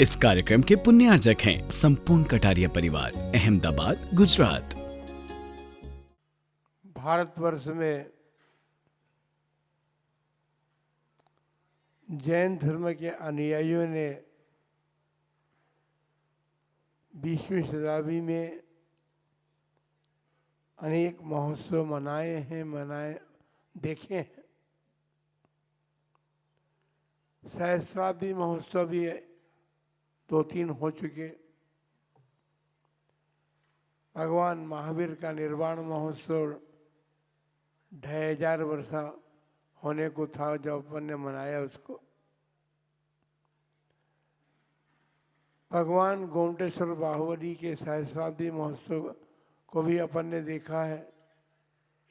इस कार्यक्रम के पुण्यार्जक हैं संपूर्ण कटारिया परिवार, अहमदाबाद, गुजरात। भारतवर्ष में जैन धर्म के अनुयायियों ने 20वीं शताब्दी में अनेक महोत्सव मनाए देखे हैं। सहस्राब्दी महोत्सव भी 2-3 हो चुके। भगवान महावीर का निर्वाण महोत्सव 2500 वर्ष होने को था जब अपन ने मनाया उसको। भगवान गोमटेश्वर बाहुबली के सहस्राब्दी महोत्सव को भी अपन ने देखा है।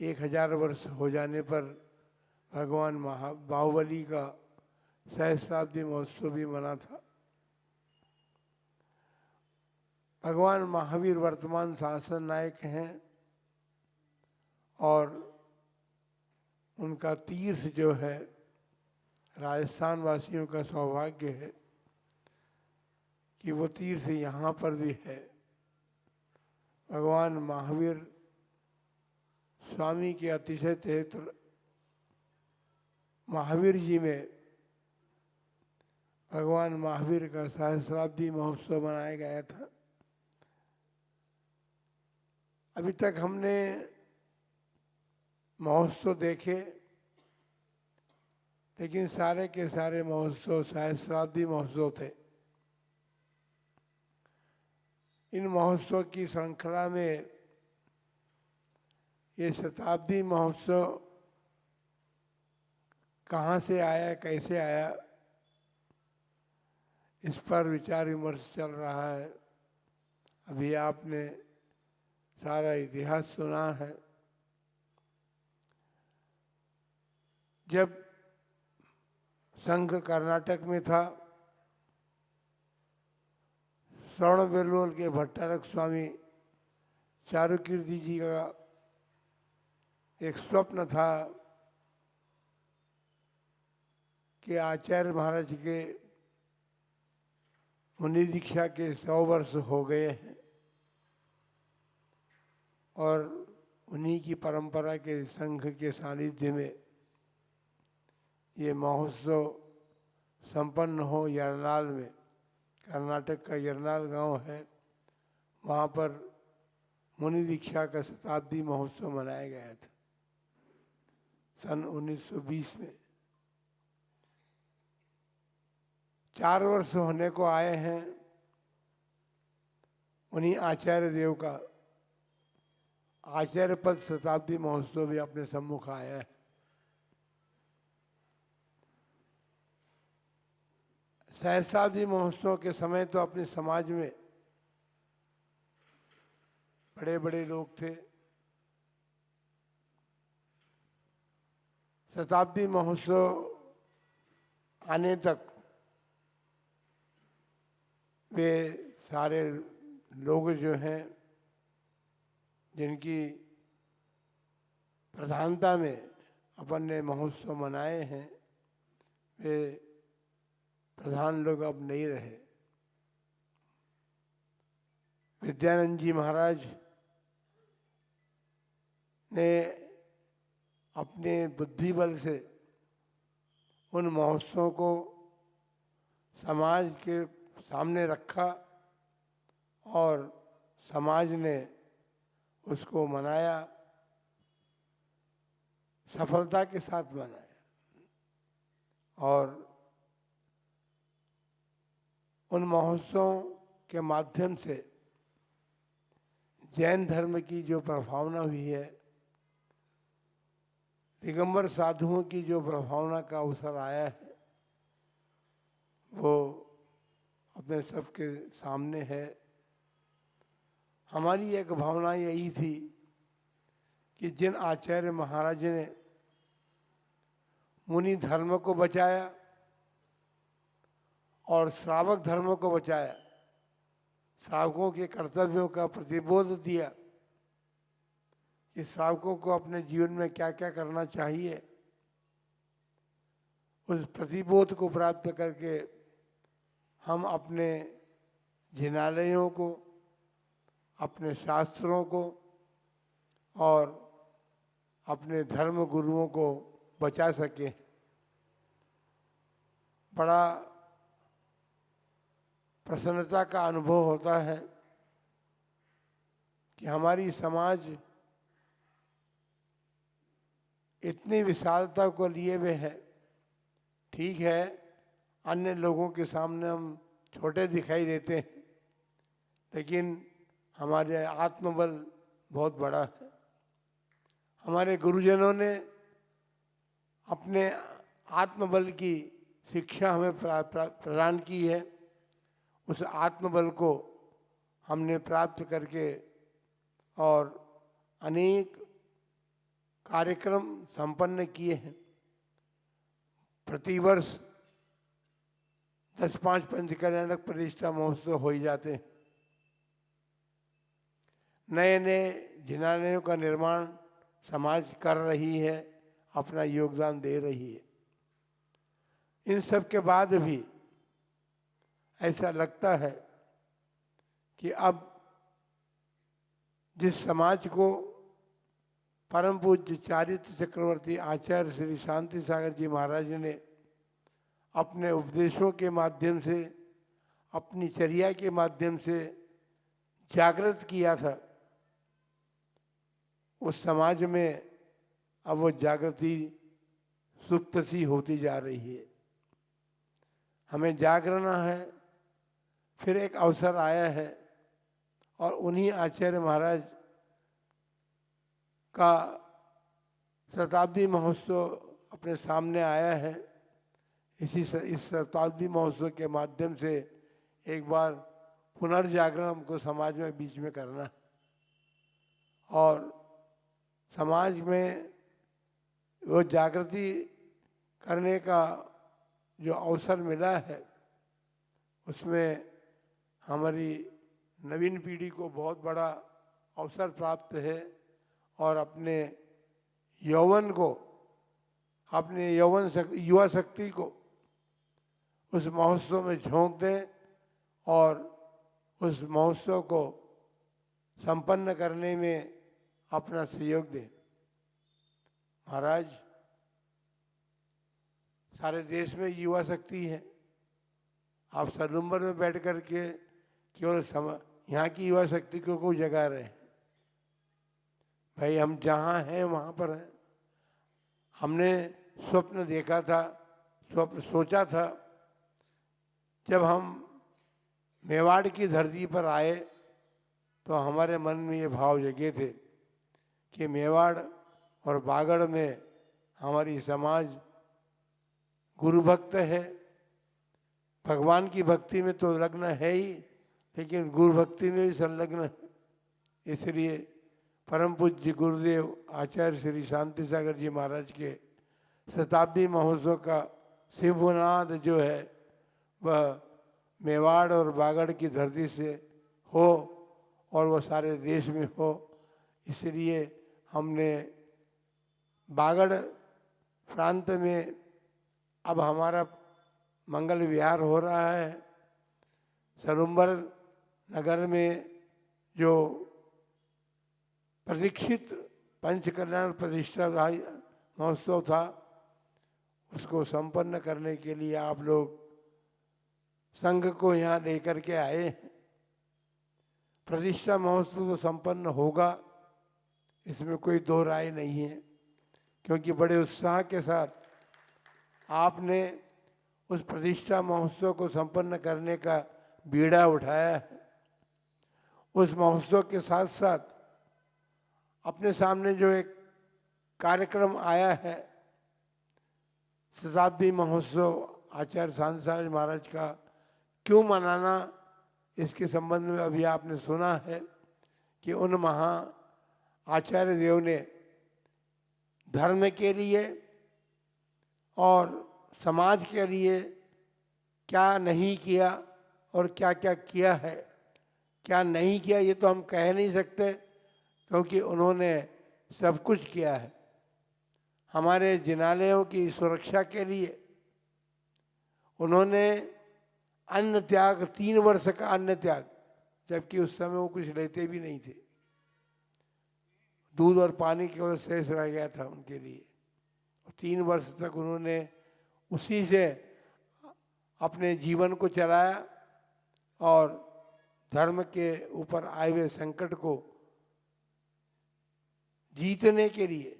1000 वर्ष हो जाने पर भगवान बाहुबली का सहस्राब्दी महोत्सव भी मना था। भगवान महावीर वर्तमान शासन नायक हैं और उनका तीर्थ जो है, राजस्थान वासियों का सौभाग्य है कि वो तीर्थ यहाँ पर भी है। भगवान महावीर स्वामी के अतिशय क्षेत्र महावीर जी में भगवान महावीर का सहस्राब्दी महोत्सव मनाया गया था। अभी तक हमने महोत्सव देखे, लेकिन सारे के सारे महोत्सव सहस्राब्दी महोत्सव थे। इन महोत्सव की श्रृंखला में ये शताब्दी महोत्सव कहाँ से आया, कैसे आया, इस पर विचार विमर्श चल रहा है। अभी आपने सारा इतिहास सुना है। जब संघ कर्नाटक में था, श्रवणबेलगोल के भट्टारक स्वामी चारुकीर्ति जी का एक स्वप्न था कि आचार्य महाराज के मुनि दीक्षा के 100 वर्ष हो गए हैं और उन्हीं की परंपरा के संघ के सानिध्य में ये महोत्सव संपन्न हो। यरनाल में, कर्नाटक का यरनाल गांव है, वहाँ पर मुनि दीक्षा का शताब्दी महोत्सव मनाया गया था सन 1920 में। 4 वर्ष होने को आए हैं उन्हीं आचार्य देव का आचार्य पद शताब्दी महोत्सव भी अपने सम्मुख आया है। सहस्राब्दी महोत्सव के समय तो अपने समाज में बड़े बड़े लोग थे। शताब्दी महोत्सव आने तक वे सारे लोग जो हैं जिनकी प्रधानता में अपन ने महोत्सव मनाए हैं, वे प्रधान लोग अब नहीं रहे। विद्यानंद जी महाराज ने अपने बुद्धि बल से उन महोत्सवों को समाज के सामने रखा और समाज ने उसको मनाया, सफलता के साथ मनाया। और उन महोत्सवों के माध्यम से जैन धर्म की जो प्रभावना हुई है, दिगंबर साधुओं की जो प्रभावना का अवसर आया है, वो अपने सबके सामने है। हमारी एक भावना यही थी कि जिन आचार्य महाराज ने मुनि धर्म को बचाया और श्रावक धर्म को बचाया, श्रावकों के कर्तव्यों का प्रतिबोध दिया कि श्रावकों को अपने जीवन में क्या क्या करना चाहिए, उस प्रतिबोध को प्राप्त करके हम अपने जिनालयों को, अपने शास्त्रों को और अपने धर्म गुरुओं को बचा सके। बड़ा प्रसन्नता का अनुभव होता है कि हमारी समाज इतनी विशालता को लिए हुए है। ठीक है, अन्य लोगों के सामने हम छोटे दिखाई देते हैं, लेकिन हमारे आत्मबल बहुत बड़ा है। हमारे गुरुजनों ने अपने आत्मबल की शिक्षा हमें प्रदान की है। उस आत्मबल को हमने प्राप्त करके और अनेक कार्यक्रम संपन्न किए हैं। प्रतिवर्ष 10-5 पंचकल्याणक प्रतिष्ठा महोत्सव हो ही जाते हैं। नए नए जिनालयों का निर्माण समाज कर रही है, अपना योगदान दे रही है। इन सब के बाद भी ऐसा लगता है कि अब जिस समाज को परम पूज्य चारित्र चक्रवर्ती आचार्य श्री शांति सागर जी महाराज ने अपने उपदेशों के माध्यम से, अपनी चर्या के माध्यम से जागृत किया था, उस समाज में अब वो जागृति सुप्त सी होती जा रही है। हमें जागरना है। फिर एक अवसर आया है और उन्हीं आचार्य महाराज का शताब्दी महोत्सव अपने सामने आया है। इस शताब्दी महोत्सव के माध्यम से एक बार पुनर्जागरण हमको समाज में बीच में करना है और समाज में वो जागृति करने का जो अवसर मिला है उसमें हमारी नवीन पीढ़ी को बहुत बड़ा अवसर प्राप्त है और अपने यौवन को, अपने युवा शक्ति को उस महोत्सव में झोंक दें और उस महोत्सव को संपन्न करने में अपना सहयोग दें। महाराज, सारे देश में युवा शक्ति है। आप सलूम्बर में बैठ कर के केवल यहाँ की युवा शक्ति को जगा रहे हैं। भाई, हम जहाँ हैं वहाँ पर हैं। हमने स्वप्न देखा था, स्वप्न सोचा था जब हम मेवाड़ की धरती पर आए तो हमारे मन में ये भाव जगे थे कि मेवाड़ और बागड़ में हमारी समाज गुरु भक्त है। भगवान की भक्ति में तो लग्न है ही, लेकिन गुरु भक्ति में भी संलग्न है। इसलिए परम पूज्य गुरुदेव आचार्य श्री शांति सागर जी महाराज के शताब्दी महोत्सव का सिंहनाद जो है वह मेवाड़ और बागड़ की धरती से हो और वह सारे देश में हो। इसलिए हमने बागड़ प्रांत में अब हमारा मंगल विहार हो रहा है। सलूम्बर नगर में जो प्रतीक्षित पंचकल्याण प्रतिष्ठा महोत्सव था उसको संपन्न करने के लिए आप लोग संघ को यहाँ लेकर के आए हैं। प्रतिष्ठा महोत्सव तो संपन्न होगा, इसमें कोई दो राय नहीं है, क्योंकि बड़े उत्साह के साथ आपने उस प्रतिष्ठा महोत्सव को संपन्न करने का बीड़ा उठाया है। उस महोत्सव के साथ साथ अपने सामने जो एक कार्यक्रम आया है, शताब्दी महोत्सव आचार्य शांति सागर महाराज का क्यों मनाना, इसके संबंध में अभी आपने सुना है कि उन महा आचार्य देव ने धर्म के लिए और समाज के लिए क्या नहीं किया और क्या क्या किया है। क्या नहीं किया ये तो हम कह नहीं सकते, क्योंकि उन्होंने सब कुछ किया है। हमारे जिनालयों की सुरक्षा के लिए उन्होंने अन्न त्याग, 3 वर्ष का अन्न त्याग, जबकि उस समय वो कुछ लेते भी नहीं थे। दूध और पानी केवल शेष रह गया था उनके लिए। 3 वर्ष तक उन्होंने उसी से अपने जीवन को चलाया और धर्म के ऊपर आए हुए संकट को जीतने के लिए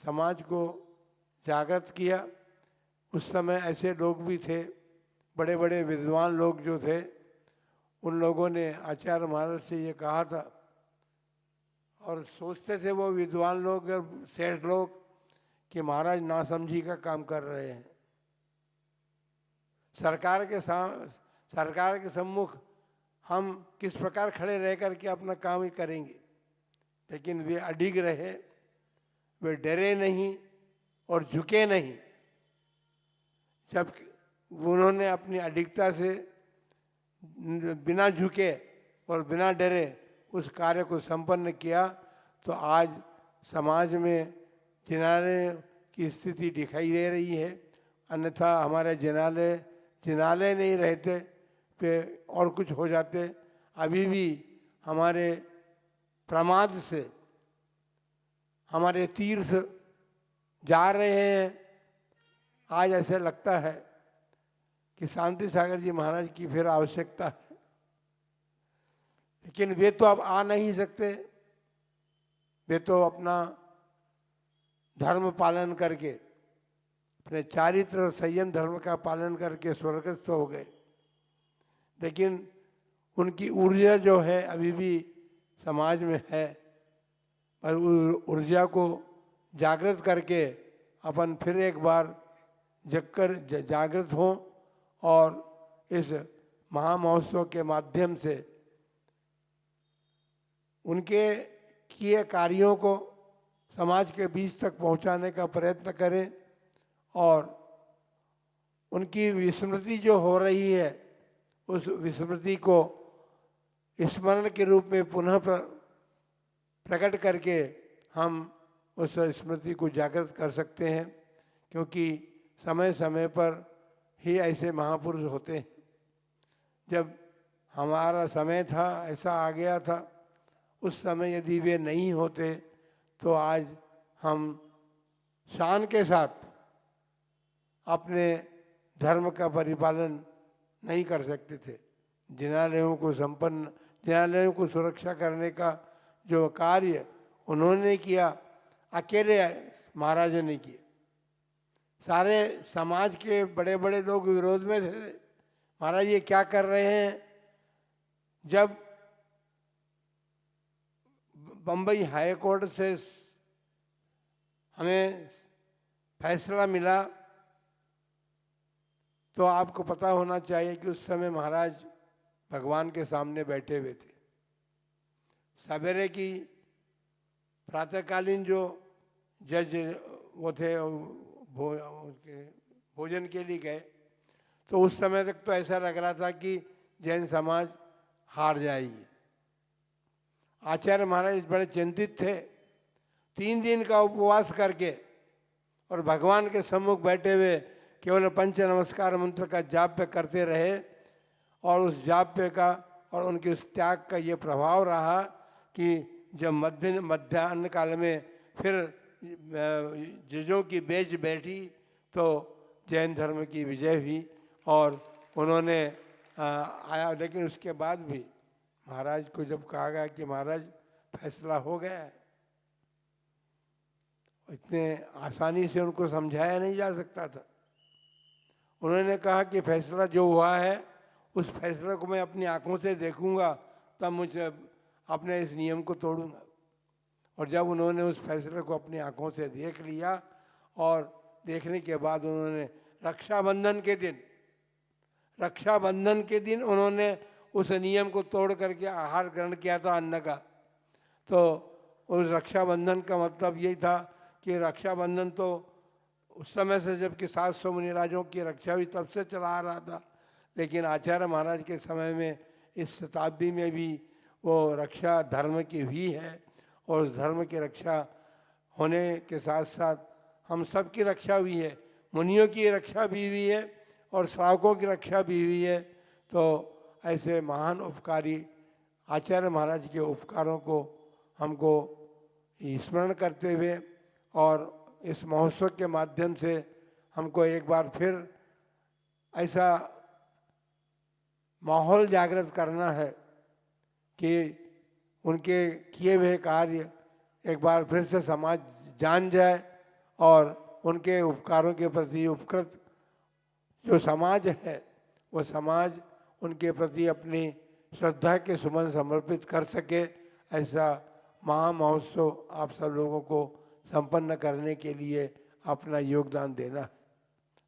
समाज को जागृत किया। उस समय ऐसे लोग भी थे, बड़े बड़े विद्वान लोग जो थे, उन लोगों ने आचार्य महाराज से ये कहा था, और सोचते थे वो विद्वान लोग और सेठ लोग कि महाराज नासमझी का काम कर रहे हैं। सरकार के सम्मुख हम किस प्रकार खड़े रह कर के अपना काम ही करेंगे, लेकिन वे अडिग रहे, वे डरे नहीं और झुके नहीं। जब उन्होंने अपनी अडिगता से बिना झुके और बिना डरे उस कार्य को संपन्न किया, तो आज समाज में जिनालय की स्थिति दिखाई दे रही है। अन्यथा हमारे जिनालय नहीं रहते पे और कुछ हो जाते। अभी भी हमारे प्रमाद से हमारे तीर्थ जा रहे हैं। आज ऐसे लगता है कि शांति सागर जी महाराज की फिर आवश्यकता है, लेकिन वे तो अब आ नहीं सकते। वे तो अपना धर्म पालन करके, अपने चारित्र और संयम धर्म का पालन करके स्वर्गस्थ हो गए, लेकिन उनकी ऊर्जा जो है अभी भी समाज में है। और ऊर्जा को जागृत करके अपन फिर एक बार जगकर जागृत हों और इस महामहोत्सव के माध्यम से उनके किए कार्यों को समाज के बीच तक पहुंचाने का प्रयत्न करें और उनकी विस्मृति जो हो रही है उस विस्मृति को स्मरण के रूप में पुनः प्रकट करके हम उस स्मृति को जागृत कर सकते हैं, क्योंकि समय समय पर ही ऐसे महापुरुष होते हैं। जब हमारा समय था ऐसा आ गया था, उस समय यदि वे नहीं होते तो आज हम शान के साथ अपने धर्म का परिपालन नहीं कर सकते थे। जिनालयों को सुरक्षा करने का जो कार्य उन्होंने किया, अकेले महाराज ने किया। सारे समाज के बड़े बड़े लोग विरोध में थे, महाराज ये क्या कर रहे हैं। जब बम्बई हाई कोर्ट से हमें फैसला मिला तो आपको पता होना चाहिए कि उस समय महाराज भगवान के सामने बैठे हुए थे। सवेरे की प्रातःकालीन जो जज वो थे भोजन के लिए गए, तो उस समय तक तो ऐसा लग रहा था कि जैन समाज हार जाएगी। आचार्य महाराज बड़े चिंतित थे। 3 दिन का उपवास करके और भगवान के सम्मुख बैठे हुए केवल पंच नमस्कार मंत्र का जाप्य करते रहे, और उस जाप्य का और उनके उस त्याग का ये प्रभाव रहा कि जब मध्याह्न काल में फिर जजों की बेंच बैठी तो जैन धर्म की विजय हुई और उन्होंने आया। लेकिन उसके बाद भी महाराज को जब कहा गया कि महाराज फैसला हो गया है, इतने आसानी से उनको समझाया नहीं जा सकता था। उन्होंने कहा कि फैसला जो हुआ है उस फैसले को मैं अपनी आंखों से देखूंगा, तब मुझे अपने इस नियम को तोड़ूंगा। और जब उन्होंने उस फैसले को अपनी आंखों से देख लिया और देखने के बाद उन्होंने रक्षाबंधन के दिन उन्होंने उस नियम को तोड़ करके आहार ग्रहण किया था अन्न का। तो उस रक्षाबंधन का मतलब यही था कि रक्षाबंधन तो उस समय से जबकि 700 मुनिराजों की रक्षा भी तब से चला आ रहा था, लेकिन आचार्य महाराज के समय में इस शताब्दी में भी वो रक्षा धर्म की हुई है। और उस धर्म की रक्षा होने के साथ साथ हम सब की रक्षा हुई है, मुनियों की रक्षा भी हुई है और श्रावकों की रक्षा भी हुई है। तो ऐसे महान उपकारी आचार्य महाराज के उपकारों को हमको स्मरण करते हुए और इस महोत्सव के माध्यम से हमको एक बार फिर ऐसा माहौल जागृत करना है कि उनके किए हुए कार्य एक बार फिर से समाज जान जाए और उनके उपकारों के प्रति उपकृत जो समाज है वो समाज उनके प्रति अपनी श्रद्धा के सुमन समर्पित कर सके। ऐसा महा महोत्सव आप सब लोगों को संपन्न करने के लिए अपना योगदान देना है।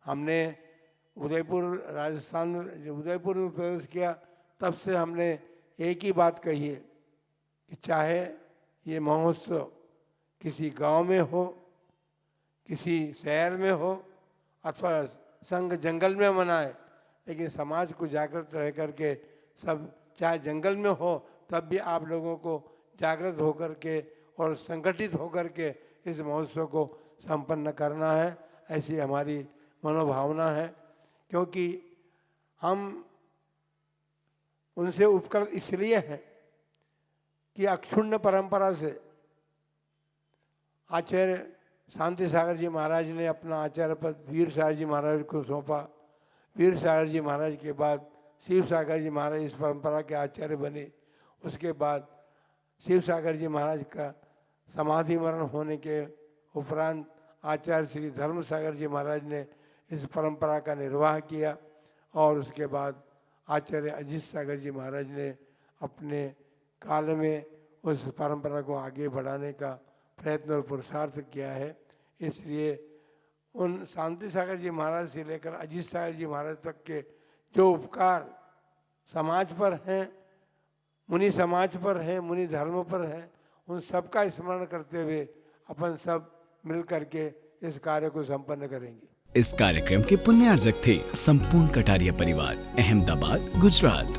हमने उदयपुर राजस्थान में जब उदयपुर में प्रवेश किया तब से हमने एक ही बात कही है कि चाहे ये महोत्सव किसी गांव में हो, किसी शहर में हो अथवा संग जंगल में मनाए, लेकिन समाज को जागृत रह करके सब, चाहे जंगल में हो तब भी आप लोगों को जागृत होकर के और संगठित होकर के इस महोत्सव को संपन्न करना है, ऐसी हमारी मनोभावना है। क्योंकि हम उनसे उपकृत इसलिए हैं कि अक्षुण्ण परंपरा से आचार्य शांति सागर जी महाराज ने अपना आचार्य पद वीर सागर जी महाराज को सौंपा। वीर सागर जी महाराज के बाद शिव सागर जी महाराज इस परंपरा के आचार्य बने। उसके बाद शिव सागर जी महाराज का समाधि मरण होने के उपरांत आचार्य श्री धर्म सागर जी महाराज ने इस परंपरा का निर्वाह किया और उसके बाद आचार्य अजीत सागर जी महाराज ने अपने काल में उस परंपरा को आगे बढ़ाने का प्रयत्न और पुरुषार्थ किया है। इसलिए उन शांति सागर जी महाराज से लेकर अजीत सागर जी महाराज तक के जो उपकार समाज पर हैं, मुनि समाज पर हैं, मुनि धर्म पर हैं, उन सबका स्मरण करते हुए अपन सब मिल करके इस कार्य को संपन्न करेंगे। इस कार्यक्रम के पुण्यार्जक थे संपूर्ण कटारिया परिवार, अहमदाबाद, गुजरात।